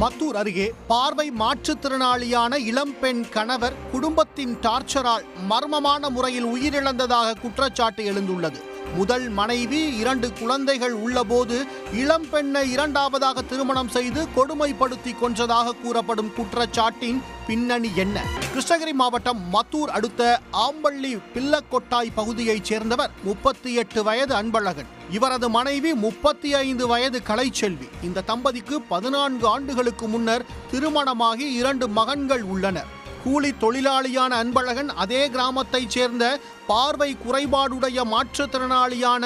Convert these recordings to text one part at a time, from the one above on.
மத்தூர் அருகே பார்வை மாற்றுத்திறனாளியான இளம்பெண் கணவர் குடும்பத்தின் டார்ச்சரால் மர்மமான முறையில் உயிரிழந்ததாக குற்றச்சாட்டு எழுந்துள்ளது. முதல் மனைவி 2 குழந்தைகள் உள்ளபோது இளம்பெண்ணை இரண்டாவதாக திருமணம் செய்து கொடுமைப்படுத்தி கொன்றதாக கூறப்படும் குற்றச்சாட்டின் பின்னணி என்ன? கிருஷ்ணகிரி மாவட்டம் மத்தூர் அடுத்த ஆம்பள்ளி பிள்ளக்கொட்டாய் பகுதியைச் சேர்ந்தவர் 38 வயது அன்பழகன். இவரது மனைவி 35 வயது கலைச்செல்வி. இந்த தம்பதிக்கு 14 ஆண்டுகளுக்கு முன்னர் திருமணமாகி 2 மகன்கள் உள்ளனர். கூலி தொழிலாளியான அன்பழகன் அதே கிராமத்தைச் சேர்ந்த பார்வை குறைபாடுடைய மாற்றுத்திறனாளியான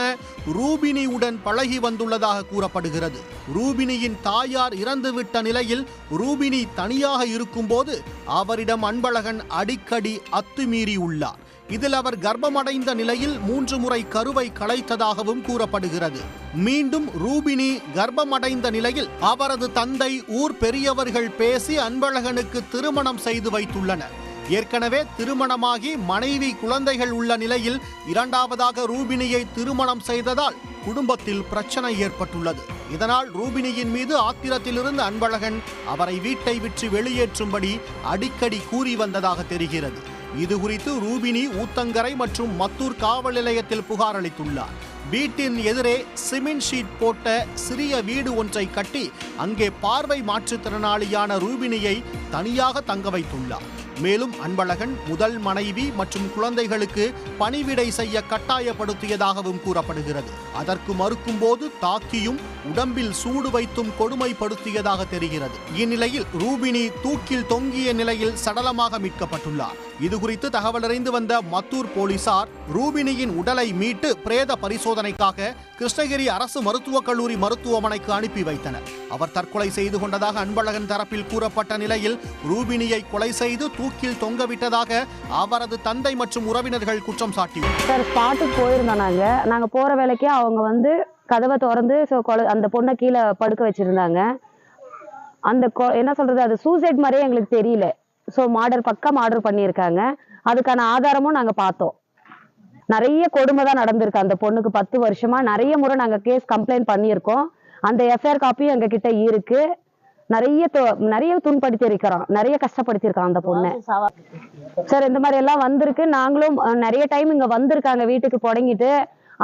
ரூபினியுடன் பழகி வந்துள்ளதாக கூறப்படுகிறது. ரூபினியின் தாயார் இறந்துவிட்ட நிலையில் ரூபினி தனியாக இருக்கும்போது அவரிடம் அன்பழகன் அடிக்கடி அத்துமீறி உள்ளார். இதில் அவர் கர்ப்பமடைந்த நிலையில் 3 முறை கருவை கலைத்ததாகவும் கூறப்படுகிறது. மீண்டும் ரூபினி கர்ப்பமடைந்த நிலையில் அவரது தந்தை ஊர் பெரியவர்கள் பேசி அன்பழகனுக்கு திருமணம் செய்து வைத்துள்ளனர். ஏற்கனவே திருமணமாகி மனைவி குழந்தைகள் உள்ள நிலையில் இரண்டாவதாக ரூபினியை திருமணம் செய்ததால் குடும்பத்தில் பிரச்சனை ஏற்பட்டுள்ளது. இதனால் ரூபினியின் மீது ஆத்திரத்திலிருந்து அன்பழகன் அவரை வீட்டை விட்டு வெளியேற்றும்படி அடிக்கடி கூறி வந்ததாக தெரிகிறது. இது குறித்து ரூபினி ஊத்தங்கரை மற்றும் மத்தூர் காவல் நிலையத்தில் புகார் அளித்துள்ளார். வீட்டின் எதிரே சிமெண்ட் ஷீட் போட்ட சிறிய வீடு ஒன்றை கட்டி அங்கே பார்வை மாற்றுத்திறனாளியான ரூபினியை தனியாக தங்க வைத்துள்ளார். மேலும் அன்பழகன் முதல் மனைவி மற்றும் குழந்தைகளுக்கு பணிவிடை செய்ய கட்டாயப்படுத்தியதாகவும் கூறப்படுகிறது. அதற்கு மறுக்கும்போது தாக்கியும் உடம்பில் சூடு வைத்தும் கொடுமைப்படுத்தியதாக தெரிகிறது. இந்நிலையில் ரூபினி தூக்கில் தொங்கிய நிலையில் சடலமாக மீட்கப்பட்டுள்ளார். இதுகுறித்து தகவல் அறிந்து வந்த மத்தூர் போலீசார் ரூபினியின் உடலை மீட்டு பிரேத பரிசோதனைக்காக கிருஷ்ணகிரி அரசு மருத்துவக் கல்லூரி மருத்துவமனைக்கு அனுப்பி வைத்தனர். அவர் தற்கொலை செய்து கொண்டதாக அன்பழகன் தரப்பில் கூறப்பட்ட நிலையில் ரூபினியை கொலை செய்து தூக்கில் தொங்கவிட்டதாக அவரது தந்தை மற்றும் உறவினர்கள் குற்றம் சாட்டினர். சார் ஸ்பாட்டுக்கு போயிருந்தோம். நாங்க போற வேலைக்கு அவங்க கதவை திறந்து அந்த பொண்ணை கீழே படுக்க வச்சிருந்தாங்க. அந்த என்ன சொல்றது, அது சூசைட் மாதிரியே எங்களுக்கு தெரியல. பக்கம் ஆர்டர் பண்ணியிருக்காங்க. அதுக்கான ஆதாரமும் நாங்க பார்த்தோம். நிறைய கொடுமை தான் நடந்திருக்கு. அந்த பொண்ணுக்கு 10 வருஷமா நிறைய முறை நாங்க கேஸ் கம்ப்ளைண்ட் பண்ணியிருக்கோம். அந்த எஃப்ஐஆர் காப்பியும் எங்க கிட்ட இருக்கு. நிறைய துன்படுத்தி இருக்கிறோம், நிறைய கஷ்டப்படுத்திருக்கான் அந்த பொண்ணு. சார் இந்த மாதிரி எல்லாம் வந்திருக்கு. நாங்களும் நிறைய டைம் இங்க வந்திருக்காங்க வீட்டுக்கு புடங்கிட்டு.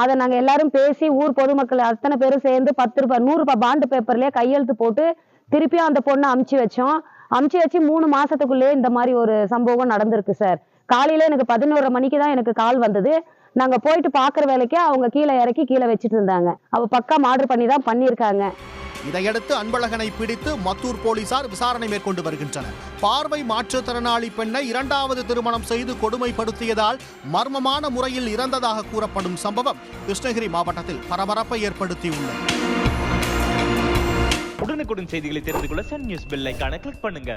அதை நாங்க எல்லாரும் பேசி ஊர் பொதுமக்கள் அத்தனை பேரும் சேர்ந்து 10 ரூபாய் 100 ரூபாய் பாண்டு பேப்பர்லயே கையெழுத்து போட்டு திருப்பியும் அந்த பொண்ணை அமுச்சு வச்சோம். அமுச்சு வச்சு 3 மாசத்துக்குள்ளே இந்த மாதிரி ஒரு சம்பவம் நடந்திருக்கு சார். காலையில எனக்கு 11:30 மணிக்கு தான் எனக்கு கால் வந்தது. நாங்க போயிட்டு பாக்குற வேலைக்கு அவங்க கீழே இறக்கி கீழே வச்சுட்டு இருந்தாங்க. அவ பக்கம் ஆர்டர் பண்ணி தான் பண்ணியிருக்காங்க. இதையடுத்து அன்பழகனை பிடித்து மத்தூர் போலீசார் விசாரணை மேற்கொண்டு வருகின்றனர். பார்வை மாற்றுத்திறனாளி பெண்ணை 2வது திருமணம் செய்து கொடுமைப்படுத்தியதால் மர்மமான முறையில் இறந்ததாக கூறப்படும் சம்பவம் கிருஷ்ணகிரி மாவட்டத்தில் பரபரப்பை ஏற்படுத்தியுள்ளது. உடனுக்குடன் செய்திகளை தெரிந்து கொள்ள சன் நியூஸ் பெல் ஐகானை கிளிக் பண்ணுங்க.